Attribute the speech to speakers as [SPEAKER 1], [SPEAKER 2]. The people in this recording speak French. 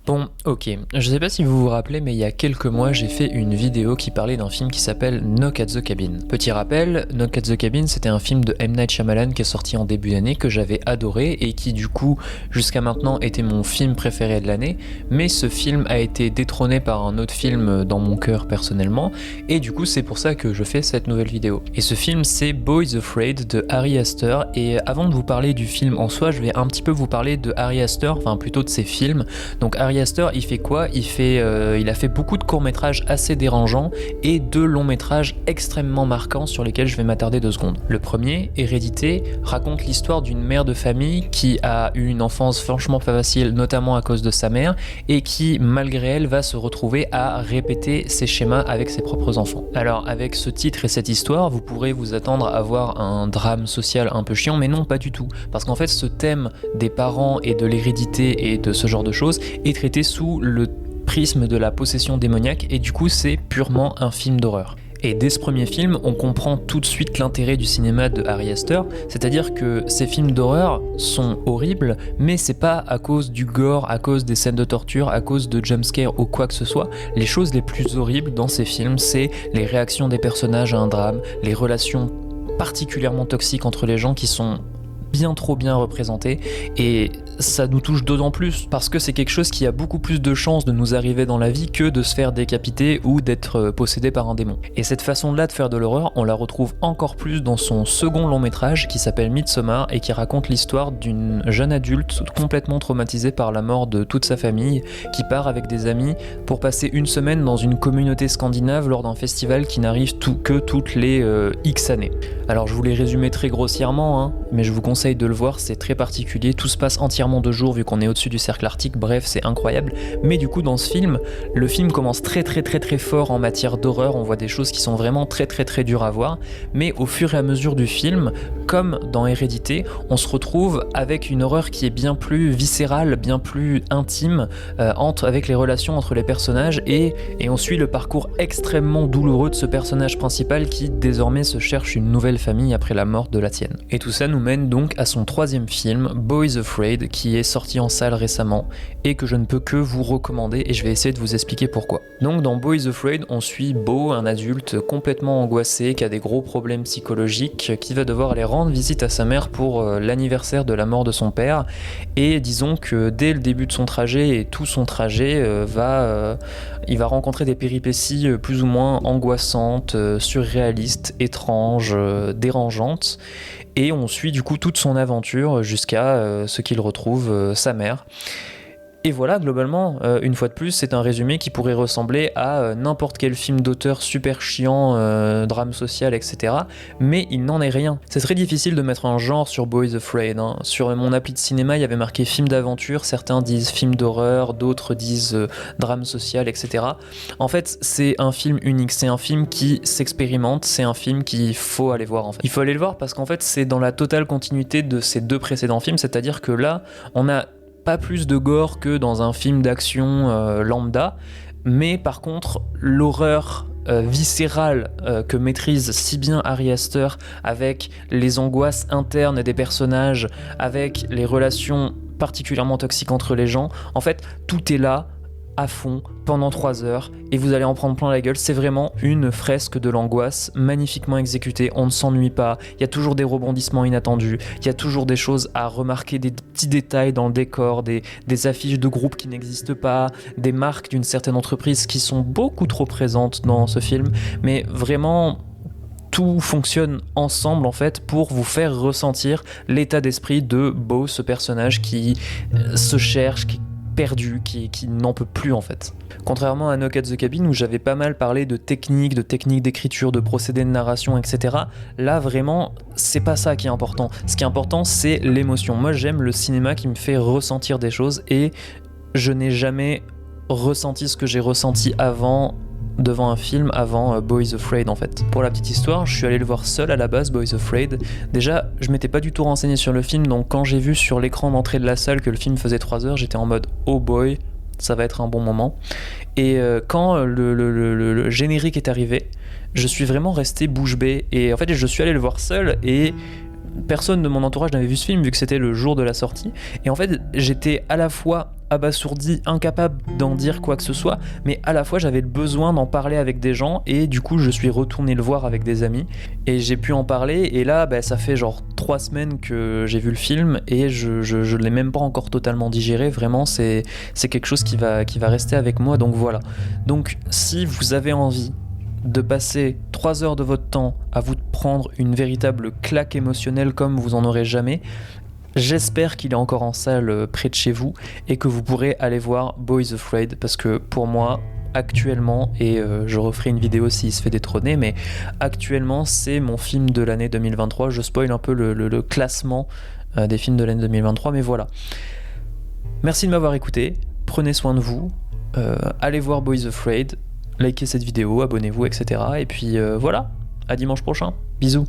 [SPEAKER 1] Bon, ok, je sais pas si vous vous rappelez, mais il y a quelques mois, j'ai fait une vidéo qui parlait d'un film qui s'appelle Knock at the Cabin. Petit rappel, Knock at the Cabin, c'était un film de M. Night Shyamalan qui est sorti en début d'année, que j'avais adoré et qui du coup, jusqu'à maintenant, était mon film préféré de l'année, mais ce film a été détrôné par un autre film dans mon cœur personnellement, et du coup, c'est pour ça que je fais cette nouvelle vidéo. Et ce film, c'est Boys Afraid de Ari Aster, et avant de vous parler du film en soi, je vais un petit peu vous parler de Ari Aster, enfin plutôt de ses films. Donc Ari Aster, il fait quoi ? Il a fait beaucoup de courts-métrages assez dérangeants et 2 longs-métrages extrêmement marquants sur lesquels je vais m'attarder 2 secondes. Le premier, Hérédité, raconte l'histoire d'une mère de famille qui a eu une enfance franchement pas facile, notamment à cause de sa mère, et qui, malgré elle, va se retrouver à répéter ses schémas avec ses propres enfants. Alors, avec ce titre et cette histoire, vous pourrez vous attendre à voir un drame social un peu chiant, mais non, pas du tout. Parce qu'en fait, ce thème des parents et de l'hérédité et de ce genre de choses est traité sous le prisme de la possession démoniaque, et du coup c'est purement un film d'horreur. Et dès ce premier film, on comprend tout de suite l'intérêt du cinéma de Ari Aster, c'est-à-dire que ces films d'horreur sont horribles, mais c'est pas à cause du gore, à cause des scènes de torture, à cause de jumpscares ou quoi que ce soit. Les choses les plus horribles dans ces films, c'est les réactions des personnages à un drame, les relations particulièrement toxiques entre les gens qui sont bien trop bien représenté, et ça nous touche d'autant plus parce que c'est quelque chose qui a beaucoup plus de chances de nous arriver dans la vie que de se faire décapiter ou d'être possédé par un démon. Et cette façon-là de faire de l'horreur, on la retrouve encore plus dans son second long métrage qui s'appelle Midsommar et qui raconte l'histoire d'une jeune adulte complètement traumatisée par la mort de toute sa famille, qui part avec des amis pour passer une semaine dans une communauté scandinave lors d'un festival qui n'arrive que toutes les X années. Alors je vous l'ai résumé très grossièrement, mais je vous conseille de le voir, c'est très particulier, tout se passe entièrement de jour vu qu'on est au-dessus du cercle arctique, bref c'est incroyable. Mais du coup dans ce film, le film commence très fort en matière d'horreur, on voit des choses qui sont vraiment très dures à voir, mais au fur et à mesure du film, comme dans Hérédité, on se retrouve avec une horreur qui est bien plus viscérale, bien plus intime, avec les relations entre les personnages, et on suit le parcours extrêmement douloureux de ce personnage principal qui désormais se cherche une nouvelle famille après la mort de la sienne. Et tout ça nous mène donc à son 3e film, Boys Afraid, qui est sorti en salle récemment et que je ne peux que vous recommander, et je vais essayer de vous expliquer pourquoi. Donc dans Boys Afraid, on suit Beau, un adulte complètement angoissé qui a des gros problèmes psychologiques, qui va devoir aller rendre visite à sa mère pour l'anniversaire de la mort de son père, et disons que dès le début de son trajet et tout son trajet, il va rencontrer des péripéties plus ou moins angoissantes, surréalistes, étranges, dérangeantes, et on suit du coup toute son aventure jusqu'à ce qu'il retrouve sa mère. Et voilà, globalement, une fois de plus, c'est un résumé qui pourrait ressembler à n'importe quel film d'auteur super chiant, drame social, etc. Mais il n'en est rien. C'est très difficile de mettre un genre sur Boys Afraid. Sur mon appli de cinéma, il y avait marqué film d'aventure, certains disent film d'horreur, d'autres disent drame social, etc. En fait, c'est un film unique, c'est un film qui s'expérimente, c'est un film qu'il faut aller voir en fait. Il faut aller le voir parce qu'en fait, c'est dans la totale continuité de ces 2 précédents films, c'est-à-dire que là, on a pas plus de gore que dans un film d'action lambda, mais par contre l'horreur viscérale que maîtrise si bien Ari Aster, avec les angoisses internes des personnages, avec les relations particulièrement toxiques entre les gens, en fait tout est là à fond pendant 3 heures et vous allez en prendre plein la gueule. C'est vraiment une fresque de l'angoisse magnifiquement exécutée, on ne s'ennuie pas, il y a toujours des rebondissements inattendus, il y a toujours des choses à remarquer, des petits détails dans le décor, des affiches de groupes qui n'existent pas, des marques d'une certaine entreprise qui sont beaucoup trop présentes dans ce film, mais vraiment tout fonctionne ensemble en fait pour vous faire ressentir l'état d'esprit de Beau, ce personnage qui se cherche, qui perdu, qui n'en peut plus en fait. Contrairement à Knock at the Cabin où j'avais pas mal parlé de techniques d'écriture, de procédés de narration, etc. Là vraiment, c'est pas ça qui est important. Ce qui est important, c'est l'émotion. Moi j'aime le cinéma qui me fait ressentir des choses et je n'ai jamais ressenti ce que j'ai ressenti devant un film avant Boys Afraid en fait. Pour la petite histoire, je suis allé le voir seul à la base, Boys Afraid. Déjà, je m'étais pas du tout renseigné sur le film, donc quand j'ai vu sur l'écran d'entrée de la salle que le film faisait 3 heures, j'étais en mode oh boy, ça va être un bon moment. Et quand le générique est arrivé, je suis vraiment resté bouche bée, et en fait je suis allé le voir seul et personne de mon entourage n'avait vu ce film vu que c'était le jour de la sortie, et en fait j'étais à la fois abasourdi, incapable d'en dire quoi que ce soit, mais à la fois j'avais le besoin d'en parler avec des gens, et du coup je suis retourné le voir avec des amis, et j'ai pu en parler, et là ça fait genre 3 semaines que j'ai vu le film, et je l'ai même pas encore totalement digéré, vraiment c'est quelque chose qui va rester avec moi, donc voilà. Donc si vous avez envie de passer 3 heures de votre temps à vous prendre une véritable claque émotionnelle comme vous en aurez jamais, j'espère qu'il est encore en salle près de chez vous et que vous pourrez aller voir Boys Afraid, parce que pour moi actuellement, et je referai une vidéo s'il se fait détrôner, mais actuellement c'est mon film de l'année 2023. Je spoil un peu le classement des films de l'année 2023, mais voilà. Merci de m'avoir écouté, prenez soin de vous, allez voir Boys Afraid, likez cette vidéo, abonnez-vous, etc. Et puis voilà, à dimanche prochain, bisous.